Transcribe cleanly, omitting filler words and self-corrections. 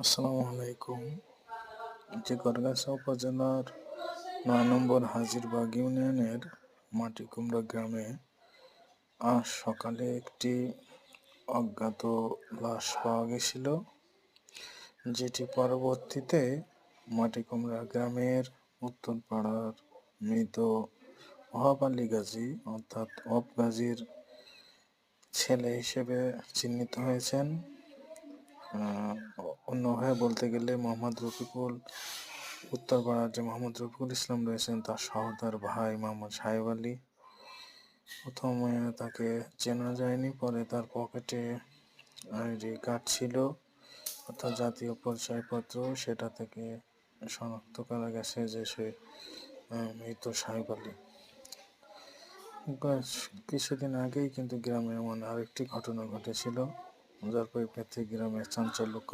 আসসালামু আলাইকুম। গড়গাছা উপজেলার ৯ নম্বর হাজিরবাগ ইউনিয়নের মাটিকুমড়া গ্রামে আজ সকালে একটি অজ্ঞাত লাশ পাওয়া গেছিল, যেটি পরবর্তীতে মাটিকুমড়া গ্রামের উত্তরপাড়ার মৃত ওহাব আলী গাজী অর্থাৎ ওহাব গাজীর ছেলে হিসেবে চিহ্নিত হয়েছেন। অন্যভাবে বলতে গেলে মোহাম্মদ রফিকুল, উত্তরপাড়ার যে মোহাম্মদ রফিকুল ইসলাম রয়েছেন তার সহোদর ভাই মোহাম্মদ সাহেব আলী। প্রথমে তাকে চেনা যায়নি, পরে তার পকেটে আইডি কার্ড ছিল অর্থাৎ জাতীয় পরিচয়পত্র, সেটা থেকে শনাক্ত করা গেছে যে সে মৃত সাহেব আলী। কিছুদিন আগেই কিন্তু গ্রামে এমন আরেকটি ঘটনা ঘটেছিল, যার পরিপ্রেক্ষিতে গ্রামে চাঞ্চল্য